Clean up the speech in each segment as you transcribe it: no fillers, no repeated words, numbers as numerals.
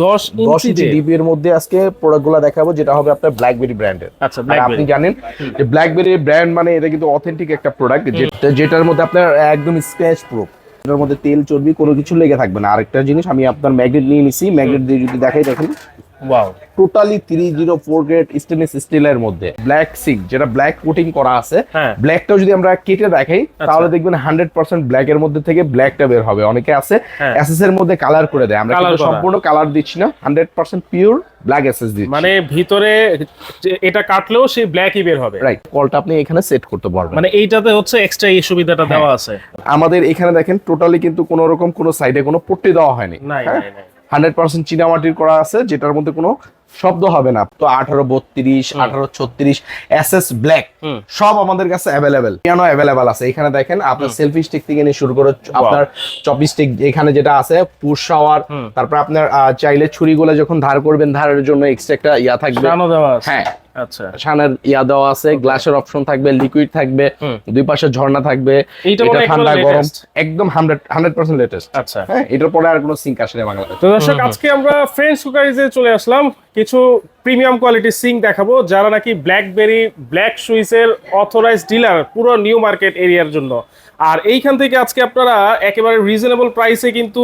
10 ইঞ্চি DP এর মধ্যে আজকে প্রোডাক্টগুলো দেখাবো, যেটা হবে আপনার ব্ল্যাকবেরি ব্র্যান্ডের। আচ্ছা, আপনি জানেন যে ব্ল্যাকবেরি ব্র্যান্ড মানে এটা কিন্তু অথেন্টিক একটা প্রোডাক্ট, যেটার মধ্যে আপনার একদম স্ক্র্যাচ প্রুফ, এটার মধ্যে তেল চর্বি কোনো কিছু লেগে থাকবে না। আরেকটা জিনিস আমি আপনার ম্যাগনেট নিয়ে নিছি, ম্যাগনেট দিয়ে যদি দেখাই দেখেন, ওয়াও, টোটালি 304 গ্রেড স্টেনলেস স্টিলের মধ্যে ব্ল্যাক সিঙ্ক, যেটা ব্ল্যাক কোটিং করা আছে। ব্ল্যাকটাও যদি আমরা কেটে দেখাই তাহলে দেখবেন 100% ব্ল্যাক এর মধ্যে থেকে ব্ল্যাকটা বের হবে। অনেকে আছে এসএস এর মধ্যে কালার করে দেয়, আমরা কিন্তু সম্পূর্ণ কালার দিচ্ছি না, 100% পিওর ব্ল্যাক এসএস দিচ্ছি। মানে ভিতরে এটা কাটলেও সেই ব্ল্যাকই বের হবে। রাইট, কলটা আপনি এখানে সেট করতে পারবেন। মানে এইটাতে হচ্ছে এক্সট্রা এই সুবিধাটা দেওয়া আছে। আমাদের এখানে দেখেন টোটালি কিন্তু কোনো রকম কোনো সাইডে কোনো পট্টি দেওয়া হয়নি। 100% চীনামাটির করা আছে, যেটার মধ্যে কোনো শব্দ হবে না। তো 1832, 1836 এসএস ব্ল্যাক সব আমাদের কাছে অ্যাভেলেবেল, কেন অ্যাভেলেবেল আছে। এখানে দেখেন আপনার সেলফি স্টিক থেকে নিয়ে শুরু করে আপনার চপি স্টিক এখানে যেটা আছে, পুশ শাওয়ার, তারপর আপনার চাইলে ছুরিগুলো যখন ধার করবেন ধারের জন্য এক্সট্রা একটা ইয়া থাকবে। হ্যাঁ, আচ্ছা, শানের ইয়া দেওয়া আছে, গ্লাসের অপশন থাকবে, লিকুইড থাকবে, দুই পাশে ঝর্ণা থাকবে। এটা ঠান্ডা গরম একদম 100% লেটেস্ট। আচ্ছা, হ্যাঁ, এটার পরে আর কোনো সিঙ্ক আসে না বাংলাদেশে। তো দর্শক, আজকে আমরা ফ্রেন্ডস কুকারিজে চলে আসলাম, কিছু প্রিমিয়াম কোয়ালিটির সিঙ্ক দেখাবো, যারা নাকি ব্ল্যাকবেরি ব্ল্যাক সুইসের অথরাইজড ডিলার পুরো নিউ মার্কেট এরিয়ার জন্য। আর এইখান থেকে আজকে আপনারা একেবারে রিজনেবল প্রাইসে কিন্তু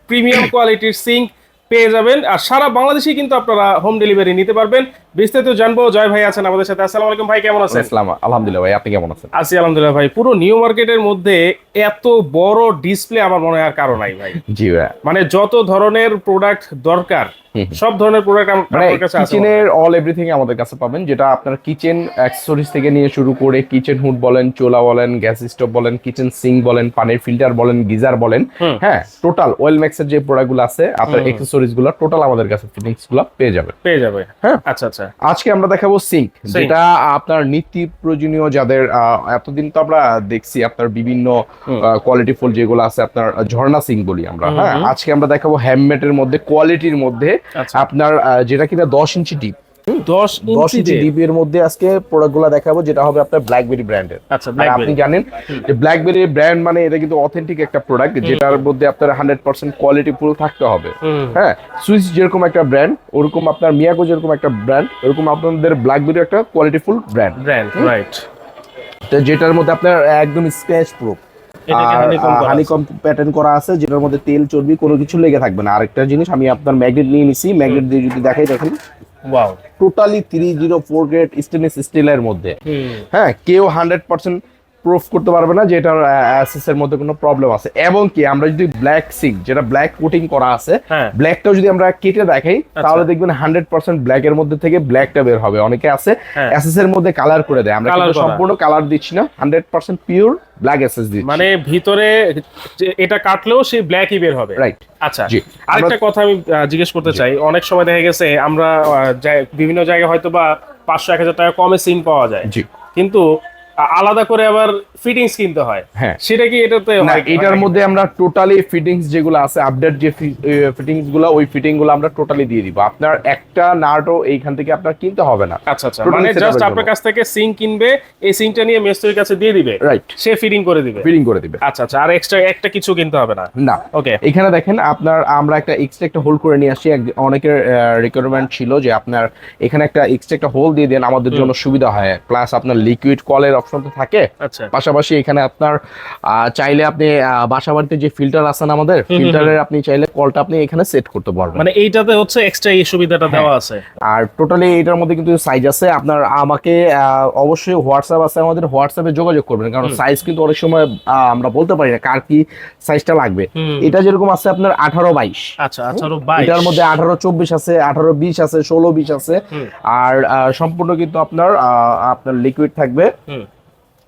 প্রিমিয়াম কোয়ালিটির সিঙ্ক পেয়ে যাবেন, আর সারা বাংলাদেশে কিন্তু আপনারা হোম ডেলিভারি নিতে পারবেন। বিস্তারিত জানবো, জয় ভাই আছেন আমাদের সাথে। আসসালামু আলাইকুম ভাই, কেমন আছেন? আলহামদুলিল্লাহ ভাই, আপনি কেমন আছেন? আছি আলহামদুলিল্লাহ ভাই। পুরো নিউ মার্কেটের মধ্যে এত বড় ডিসপ্লে আমার মনে হয় আর কারো নাই ভাই। জি ভাই, মানে যত ধরনের প্রোডাক্ট দরকার সব ধরনের প্রোডাক্ট আমাদের কাছে আছে। কিচেনের অল এভরিথিং আমাদের কাছে পাবেন, যেটা আপনার কিচেন অ্যাকসেসরিজ থেকে নিয়ে শুরু করে কিচেন হুড বলেন, চুলা বলেন, গ্যাস স্টোভ বলেন, কিচেন সিঙ্ক বলেন, পানির ফিল্টার বলেন, গিজার বলেন, হ্যাঁ, টোটাল ওয়েল ম্যাক্সের যে প্রোডাক্টগুলো আছে আপনার অ্যাকসেসরিজ গুলো টোটাল আমাদের কাছে ফিটিংস গুলো পেয়ে যাবে। হ্যাঁ, আচ্ছা আচ্ছা। আজকে আমরা দেখাবো সিঙ্ক, যেটা আপনার নিত্য প্রয়োজনীয়, যাদের এতদিন তো আমরা দেখছি আপনার বিভিন্ন কোয়ালিটি ফুল যেগুলো আছে, আপনার ঝর্ণা সিঙ্ক বলি আমরা। হ্যাঁ, আজকে আমরা দেখাবো হ্যান্ডমেডের মধ্যে, কোয়ালিটির মধ্যে, আপনার যেটা কিনা 10 ইঞ্চি ডিপ, 10 ইঞ্চি ডিপি এর মধ্যে আজকে প্রোডাক্টগুলো দেখাবো, যেটা হবে আপনার ব্ল্যাকবেরি ব্র্যান্ডের। আচ্ছা, আপনি জানেন যে ব্ল্যাকবেরি ব্র্যান্ড মানে এটা কিন্তু অথেন্টিক একটা প্রোডাক্ট, যেটার মধ্যে আপনার 100% কোয়ালিটি ফুল থাকতে হবে। হ্যাঁ, সুইস যেরকম একটা ব্র্যান্ড, ওরকম আপনার মিয়াকো যেরকম একটা ব্র্যান্ড, এরকম আপনাদের ব্ল্যাকবেরি একটা কোয়ালিটি ফুল ব্র্যান্ড। রাইট, তো যেটার মধ্যে আপনার একদম স্ক্র্যাচ প্রুফ, হানিকম প্যাটার্ন করা আছে, যেটার মধ্যে তেল চর্বি কোনো কিছু লেগে থাকবে না। আরেকটা জিনিস আমি আপনার ম্যাগনেট নিয়ে নিছি, ম্যাগনেট দিয়ে যদি দেখাই দেখেন, ওয়াও, টোটালি 304 গ্রেড স্টেনলেস স্টিলের মধ্যে। হ্যাঁ, কেউ 100% প্রুফ করতে পারবে না যে এটার অ্যাসেস এর মধ্যে কোনো প্রবলেম আছে। এবং কি আমরা যদি ব্ল্যাক সিঙ্ক, যেটা ব্ল্যাক কোটিং করা আছে, ব্ল্যাকটাও যদি আমরা কেটে দেখাই তাহলে দেখবেন 100% ব্ল্যাক এর মধ্যে থেকে ব্ল্যাকটা বের হবে। অনেকে আছে অ্যাসেস এর মধ্যে কালার করে দেয়, আমরা কিন্তু সম্পূর্ণ কালার দিচ্ছি না, 100% পিওর ব্ল্যাক এসএস দিচ্ছি। মানে ভিতরে এটা কাটলেও সেই ব্ল্যাকই বের হবে। রাইট, আচ্ছা। আরেকটা কথা আমি জিজ্ঞেস করতে চাই, অনেক সময় দেখা গেছে আমরা বিভিন্ন জায়গায় হয়তো বা 500-1000 টাকা কমে সিঙ্ক পাওয়া যায়, কিন্তু আলাদা করে আবার ফিটিংস কিনতে হয়। হ্যাঁ, সেটা কি এটাতে হয়? এটার মধ্যে আমরা টোটালি ফিটিংস যেগুলো আছে, আপডেট যে ফিটিংস গুলো, ওই ফিটিং গুলো আমরা টোটালি দিয়ে দিব। আপনার একটা নাটও এইখান থেকে আপনার কিনতে হবে না। আচ্ছা আচ্ছা, মানে জাস্ট আপনার কাছ থেকে সিঙ্ক কিনবে, এই সিঙ্কটা নিয়ে মিস্ত্রির কাছে দিয়ে দিবে, রাইট, সে ফিটিং করে দিবে। আচ্ছা আচ্ছা, আর এক্সট্রা একটা কিছু কিনতে হবে না? না। ওকে, এখানে দেখেন আপনার আমরা একটা এক্সট্রা একটা হোল করে নিয়ে আসি। অনেকের রিকোয়ারমেন্ট ছিল যে আপনার এখানে একটা এক্সট্রা একটা হোল দিয়ে দেন, আমাদের জন্য সুবিধা হয়। প্লাস আপনার লিকুইড কলের অপশন তো থাকে। আচ্ছা, পাশাপাশি এখানে আপনার চাইলে আপনি বাসা বাড়িতে যে ফিল্টার আছেন আমাদের, ফিল্টারের আপনি চাইলে কলটা আপনি এখানে সেট করতে পারবেন। মানে এইটাতে হচ্ছে এক্সট্রা এই সুবিধাটা দেওয়া আছে। আর টোটালি এটার মধ্যে কিন্তু সাইজ আছে। আপনার আমাকে অবশ্যই হোয়াটসঅ্যাপ আছে, আমাদের হোয়াটসঅ্যাপে যোগাযোগ করবেন, কারণ সাইজ কিন্তু অনেক সময় আমরা বলতে পারি না কার কি সাইজটা লাগবে। এটা যেরকম আছে আপনার 18-22। আচ্ছা, 18-22, এটার মধ্যে 18-24 আছে, 18-20 আছে, 16-20 আছে। আর সম্পূর্ণ কিন্তু আপনার লিকুইড থাকবে,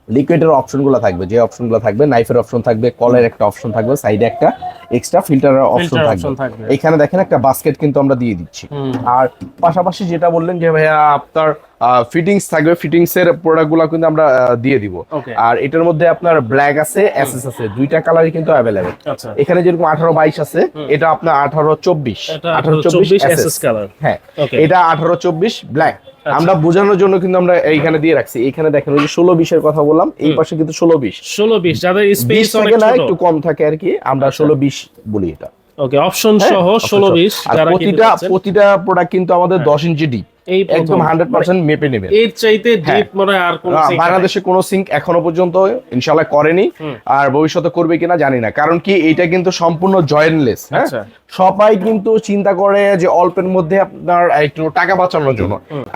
লিকুইডের অপশনগুলো থাকবে, যে অপশনগুলো থাকবে, নাইফের অপশন থাকবে, কলের একটা অপশন থাকবে, সাইডে একটা এক্সট্রা ফিল্টারের অপশন থাকবে। এখানে দেখেন একটা বাস্কেট কিন্তু আমরা দিয়ে দিচ্ছি। আর পাশাপাশি যেটা বললেন যে ভাইয়া আপনার ফিটিংস থাকবে, ফিটিংস এর প্রোডাক্টগুলো কিন্তু আমরা দিয়ে দিব। আর এটার মধ্যে আপনার ব্ল্যাক আছে, এসএস আছে, দুইটা কালারই কিন্তু अवेलेबल। এখানে যেরকম 18-22 আছে, এটা আপনার 18-24 এসএস কালার। হ্যাঁ, এটা 18-24 ব্ল্যাক। আমরা বোঝানোর জন্য কিন্তু আমরা এইখানে দিয়ে রাখছি। এইখানে দেখেন ওই যে 16-20 এর কথা বললাম, এই পাশে কিন্তু 16-20 যাদের স্পেস অনেক ছোট, একটু কম থাকে আর কি, আমরা 16-20 বলি এটা। ওকে, অপশন সহ 16-20 আর যারা কিনতে চাচ্ছেন, প্রতিটা প্রোডাক্ট কিন্তু আমাদের 10 ইঞ্চি ডিপ, এই একদম 100% মেপে নেবেন। এর চাইতে ডিপ মনে হয় আর কোনো সিঙ্ক বাংলাদেশে কোনো সিঙ্ক এখনো পর্যন্ত ইনশাআল্লাহ করেনি, আর ভবিষ্যতে করবে কিনা জানি না, কারণ কি এটা কিন্তু সম্পূর্ণ জয়েন্টলেস। হ্যাঁ, আচ্ছা। সবাই কিন্তু চিন্তা করে যে অল্পের মধ্যে আপনার একটু টাকা বাঁচানোর জন্য।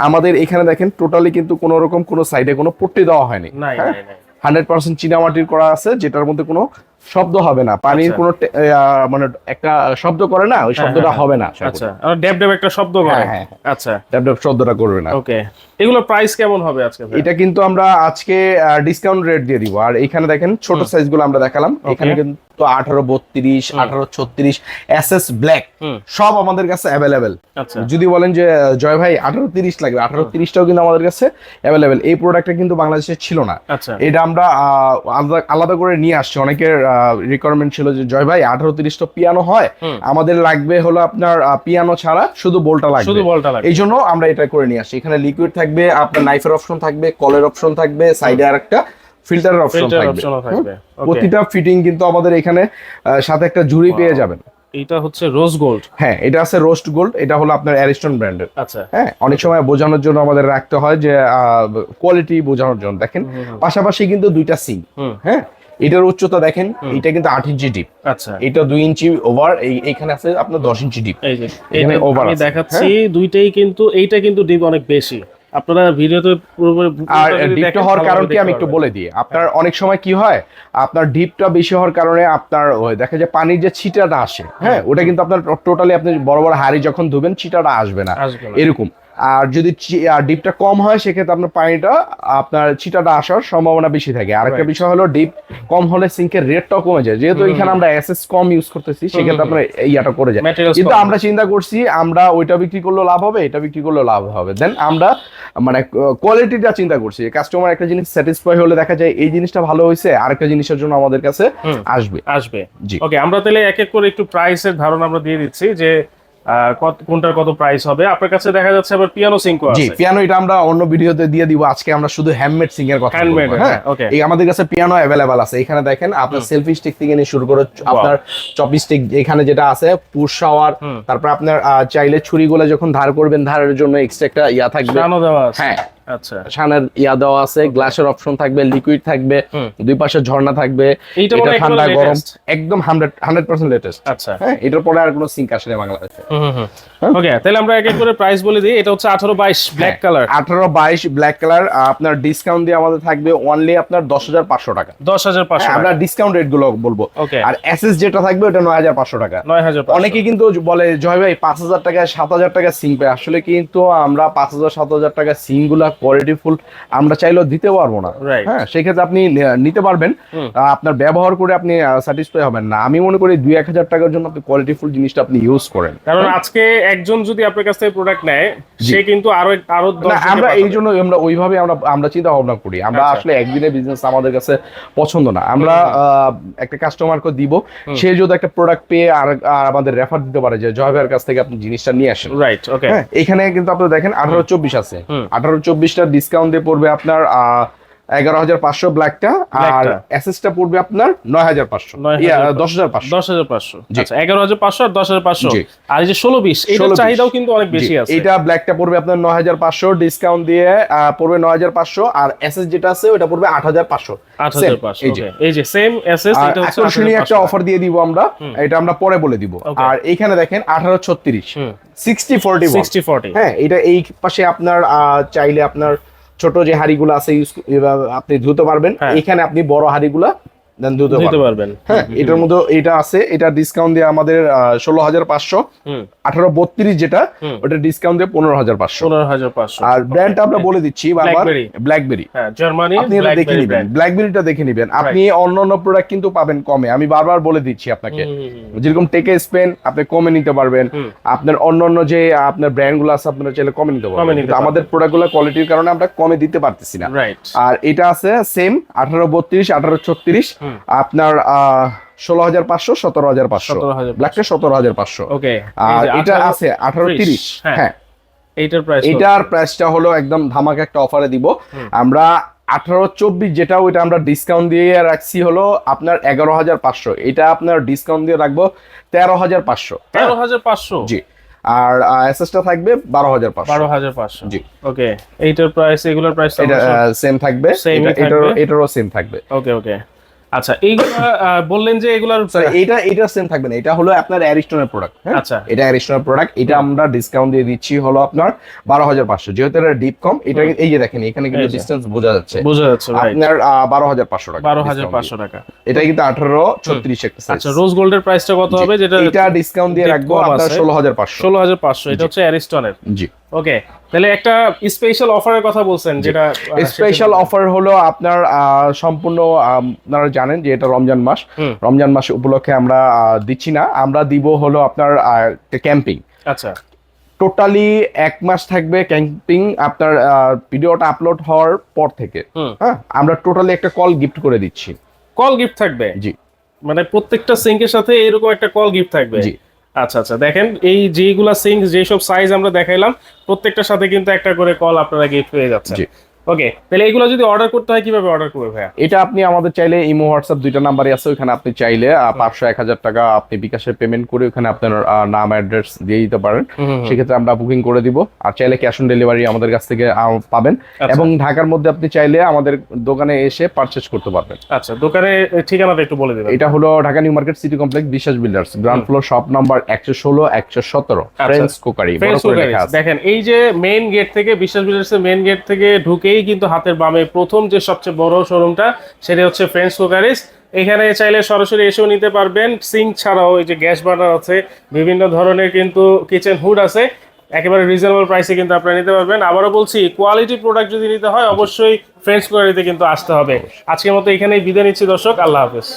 আমাদের এখানে দেখেন টোটালি কিন্তু কোনো রকম কোনো সাইডে কোনো পট্টি দেওয়া হয়নি। নাই হ্যাঁ, নাই নাই 100% চীনামাটির করা আছে, যেটার মধ্যে কোনো শব্দ হবে না, পানির কোনো মানে একটা শব্দ করে না, ওই শব্দটা হবে না। আচ্ছা, আর ড্যাব ড্যাব একটা শব্দ করে। হ্যাঁ, আচ্ছা, ড্যাব ড্যাব শব্দটা করবে না। ওকে, এগুলো প্রাইস কেমন হবে আজকে ভাই? এটা কিন্তু আমরা আজকে ডিসকাউন্ট রেট দিয়ে দিব। আর এখানে দেখেন ছোট সাইজ গুলো আমরা দেখালাম, এখানে কিন্তু 18-32, 18-36 এসএস ব্ল্যাক সব আমাদের কাছে অ্যাভেলেবেল। আচ্ছা, যদি বলেন যে জয় ভাই 18-30 লাগবে, 18-30টাও কিন্তু আমাদের কাছে অ্যাভেলেবেল। এই প্রোডাক্টটা কিন্তু বাংলাদেশে ছিল না, আচ্ছা, এটা আমরা আলাদা করে নিয়ে আসছি। অনেকের রিকোয়ারমেন্ট ছিল যে জয় ভাই 18-30 তো পিয়ানো হয়, আমাদের লাগবে হলো আপনার পিয়ানো ছাড়া শুধু বলটা লাগবে, শুধু বলটা লাগবে। এই জন্য আমরা এটা করে নিয়ে আসছি। এখানে লিকুইড থাকবে, আপনার নাইফের অপশন থাকবে, কলের অপশন থাকবে, সাইডে আর একটা ফিল্টারের অপশন থাকবে। প্রতিটা ফিটিং কিন্তু আমাদের এখানে সাথে একটা ঝুড়ি পেয়ে যাবেন। এটা হচ্ছে রোজ গোল্ড। হ্যাঁ, এটা আছে রোস্ট গোল্ড, এটা হলো আপনার অ্যারিস্টন ব্র্যান্ডের। আচ্ছা, হ্যাঁ, অনেক সময় বোঝানোর জন্য আমাদের রাখতে হয় যে কোয়ালিটি বোঝানোর জন্য। দেখেন পাশাপাশি কিন্তু দুইটা সিং। হ্যাঁ, এটার উচ্চতা দেখেন, এটা কিন্তু 8 ইঞ্চি ডিপ। আচ্ছা, এটা 2 ইঞ্চি ওভার, এইখানে আছে আপনার 10 ইঞ্চি ডিপ। এই যে এটা আমি দেখাচ্ছি, দুইটাই কিন্তু এইটা কিন্তু ডিপ অনেক বেশি। আপনারা ভিডিওতে পুরোপুরি আর ডিপটা হওয়ার কারণ কি আমি একটু বলে দিই। আপনার অনেক সময় কি হয়, আপনার ডিপটা বেশি হওয়ার কারণে আপনার দেখা যায় পানির যে ছিটাটা আসে, হ্যাঁ, ওটা কিন্তু আপনার টোটালি আপনি বড় বড় হাড়ি যখন ধুবেন ছিটাটা আসবে না এরকম। আর যদি ডিপটা কম হয় সেক্ষেত্রে আপনার পানিটা আপনার ছিটাটা আসার সম্ভাবনা বেশি থাকে। আরেকটা বিষয় হলো ডিপ কম হলে সিঙ্কের রেটটাও কমে যায়, যেহেতু এখানে আমরা এসএস কম ইউজ করতেছি, সেক্ষেত্রে আপনার ইয়াটা করে যায়। কিন্তু আমরা চিন্তা করছি আমরা ওইটা বিক্রি করলেও লাভ হবে, এটা বিক্রি করলেও লাভ হবে। দেন আমরা মানে কোয়ালিটিটা চিন্তা করছি, কাস্টমার একটা জিনিস স্যাটিসফাই হলে দেখা যায় এই জিনিসটা ভালো হয়েছে, আরেকটা জিনিসের জন্য আমাদের কাছে আসবে। জি, ওকে, আমরা তাহলে এক এক করে একটু প্রাইসের ধারণা আমরা দিয়ে দিচ্ছি যে কোনটার কত প্রাইস হবে। আপনার কাছে দেখা যাচ্ছে আবার পিয়ানো সিঙ্কও আছে। জি, পিয়ানো এটা আমরা অন্য ভিডিওতে দিয়ে দিব। আজকে আমরা শুধু হ্যান্ডমেড সিং এর কথা বলবো। হ্যাঁ, ওকে, এই আমাদের কাছে পিয়ানো अवेलेबल আছে। এখানে দেখেন আপনার সেলফি স্টিক থেকে নিয়ে শুরু করে আপনার চপিং স্টিক এখানে যেটা আছে, পুশ শাওয়ার, তারপর আপনার চাইলে ছুরিগুলো যখন ধার করবেন, ধারের জন্য এক্সট্রা একটা ইয়া থাকবে। হ্যাঁ, আচ্ছা, শানের ইয়া দেওয়া আছে, গ্লাসের অপশন থাকবে, লিকুইড থাকবে, দুই পাশে ঝর্ণা থাকবে। এটা ঠান্ডা গরম একদম 100% লেটেস্ট। আচ্ছা, হ্যাঁ, এটার পরে আর কোনো সিঙ্ক আসে না বাংলাদেশে। ওকে, তাহলে আমরা এক এক করে প্রাইস বলে দিই। এটা হচ্ছে 18-22 ব্ল্যাক কালার, 18-22 ব্ল্যাক কালার। আপনার ডিসকাউন্ট দিয়ে আমাদের থাকবে অনলি আপনার 10,500 টাকা। 10,500 আমরা ডিসকাউন্ট রেট গুলো বলবো। আর এসএস যেটা থাকবে ওটা 9,500 টাকা। 9,500। অনেকে কিন্তু বলে জয় ভাই 5,000 টাকা 7,000 টাকা সিং পায়, আসলে কিন্তু আমরা 5,000-7,000 টাকা সিং গুলা কোয়ালিটিফুল আমরা চাইলেও দিতে পারবো না। হ্যাঁ, সেক্ষেত্রে আপনি নিতে পারবেন, আপনার ব্যবহার করে আপনি স্যাটিসফাই হবেন না। আমি মনে করি 2-1,000 টাকার জন্য আপনি কোয়ালিটিফুল জিনিসটা আপনি ইউজ করেন, কারণ আজকে একজন যদি আপনার কাছ থেকে প্রোডাক্ট নেয়, সে কিন্তু আরো আমরা এই জন্য আমরা ওইভাবে আমরা চিন্তা ভাবনা করি। আমরা আসলে একদিনের বিজনেস আমাদের কাছে পছন্দ না। আমরা একটা কাস্টমারকে দিব, সে যদি একটা প্রোডাক্ট পেয়ে আর আমাদের রেফার দিতে পারে যে জয় ভাইয়ের কাছ থেকে আপনি জিনিসটা নিয়ে আসেন। রাইট, ওকে। এখানে কিন্তু আপনি দেখেন 18-24 আছে। 18-24টা ডিসকাউন্ট দিয়ে পড়বে আপনার 11,500 ব্ল্যাকটা, আর এসএসটা পড়বে আপনার 9,500, 10,500। 10,500, আচ্ছা, 11,500 আর 10,500। আর এই যে 16-20 এটার চাহিদাও কিন্তু অনেক বেশি আছে। এটা ব্ল্যাকটা পড়বে আপনার 9,500, ডিসকাউন্ট দিয়ে পড়বে 9,500, আর এসএস যেটা আছে ওটা পড়বে 8,500। 8,500, এই যে সেম এসএস। এটা হচ্ছে আকর্ষণীয় একটা অফার দিয়ে দিব আমরা, এটা আমরা পরে বলে দিব। আর এখানে দেখেন 18-36 60-40। হ্যাঁ, এটা এই পাশে আপনার চাইলে আপনার ছোট যে হাড়িগুলো আছে আপনি ধুতে পারবেন, এখানে আপনি বড় হাড়িগুলা ধুতে পারবেন। হ্যাঁ, এটার মধ্যে এটা আছে, এটা ডিসকাউন্ট দিয়ে আমাদের 16,500। 18-32 যেটা ওটা ডিসকাউন্ট দিয়ে 15,500। আর ব্র্যান্ডটা আমরা বলে দিচ্ছি বারবার, ব্ল্যাকবেরি। জার্মানি, আপনি এটা দেখে নেবেন, ব্ল্যাকবেরিটা দেখে নেবেন। আপনি অন্যান্য প্রোডাক্ট কিন্তু পাবেন কমে, আমি বারবার বলে দিচ্ছি আপনাকে। যেরকম টেকে স্পেন আপনি কমে নিতে পারবেন, আপনার অন্যান্য যে আপনার ব্র্যান্ডগুলো আছে আপনারা চাইলে কমে নিতে পারবেন, কিন্তু আমাদের প্রোডাক্টগুলো কোয়ালিটির কারণে আমরা কমে দিতে পারতেছি না। আর এটা আছে সেম 18-32, 18-36 আপনার 16,500, 17,500 ব্ল্যাকটা 17,500। ওকে, আর এটা আছে 18-30। হ্যাঁ, এইটার প্রাইসটা হলো একদম ধামাকা একটা অফারে দিব আমরা। 18-24 যেটা ওইটা আমরা ডিসকাউন্ট দিয়ে রাখছি হলো আপনার 11,500, এটা আপনার ডিসকাউন্ট দিয়ে রাখবো 13,500। 13,500 জি। আর এসএসটা থাকবে 12,500। 12,500 জি। ওকে, এইটার প্রাইস এগুলোর প্রাইস এটা সেম থাকবে, Same ই থাকবে। এটারও সেম থাকবে। ওকে ওকে। আচ্ছা, এইগুলা বললেন যে এগুলার স্যার এটা সেম থাকবে না, এটা হলো আপনার অ্যারিস্টনের প্রোডাক্ট। আচ্ছা। এটা অ্যারিস্টনের প্রোডাক্ট, এটা আমরা ডিসকাউন্ট দিয়ে দিচ্ছি হলো আপনার 12,500, যেহেতু এটা ডিপ কম। এটা এই যে দেখেন এখানে কিন্তু এই যে। ডিসটেন্স বোঝা যাচ্ছে রাইট, আপনার 12,500 টাকা। 12,500 টাকা। এটা কিন্তু 18-36 একটা সাইজ। আচ্ছা, রোজ গোল্ডের প্রাইসটা কত হবে? যেটা এটা ডিসকাউন্ট দিয়ে dip রাখবো কম আপনার আছে। 16,500। 16,500, এটা হচ্ছে অ্যারিস্টনের। জি। ওকে, তাহলে একটা স্পেশাল অফারের কথা বলছেন যেটা স্পেশাল অফার হলো আপনার সম্পূর্ণ আপনারা জানেন যে এটা রমজান মাস। রমজান মাস উপলক্ষে আমরা দিচ্ছি না, আমরা দিব হলো আপনার ক্যাম্পিং। আচ্ছা, টোটালি 1 মাস থাকবে ক্যাম্পিং আপনার ভিডিওটা আপলোড হওয়ার পর থেকে। হ্যাঁ, আমরা টোটালি একটা কল গিফট করে দিচ্ছি। কল গিফট থাকবে? জি। মানে প্রত্যেকটা সিঙ্কের সাথে এরকম একটা কল গিফট থাকবে? জি। আচ্ছা আচ্ছা, দেখেন এই যেগুলা সিঙ্ক যেসব সাইজ আমরা দেখাইলাম প্রত্যেকটার সাথে কিন্তু একটা করে কল আপনারা গিফট পেয়ে যাচ্ছেন। জি। ওকে, তাহলে এগুলো যদি অর্ডার করতে হয় কিভাবে অর্ডার করবে ভাইয়া? এটা আপনি আমাদের চাইলে ইমো হোয়াটসঅ্যাপ দুইটা নাম্বারই আছে, ওখানে আপনি চাইলে 500-1,000 টাকা আপনি বিকাশে পেমেন্ট করে ওখানে আপনার নাম অ্যাড্রেস দিয়ে দিতে পারেন। সেক্ষেত্রে আমরা বুকিং করে দিব। আর চাইলে ক্যাশ অন ডেলিভারি আমাদের কাছ থেকে পাবেন। এবং ঢাকার মধ্যে আপনি চাইলে আমাদের দোকানে এসে পারচেজ করতে পারবেন। আচ্ছা, দোকানের ঠিকানাটা একটু বলে দেবেন। এটা হলো Dhaka new market city complex Biswas builders, ground floor, shop number 116-117, friends cookery. দেখেন এই যে মেইন গেট থেকে, বিশ্বাস বিল্ডার্সের মেইন গেট থেকে ঢুকেই কিন্তু হাতের বামে প্রথম যে সবচেয়ে বড় শোরুমটা সেটা হচ্ছে ফ্রেন্ডস কুকারিস। এখানে চাইলে সরাসরি এসেও নিতে পারবেন। সিঙ্ক ছাড়াও এই যে গ্যাস বার্নার আছে, বিভিন্ন ধরনের কিন্তু কিচেন হুড আছে, একেবারে রিজনেবল প্রাইসে কিন্তু আপনারা নিতে পারবেন। আবারও বলছি, কোয়ালিটি প্রোডাক্ট যদি নিতে হয় অবশ্যই ফ্রেন্ডস কুকারিতে কিন্তু আসতে হবে। আজকের মতো এখানেই বিদায় নিচ্ছি দর্শক, আল্লাহ হাফেজ।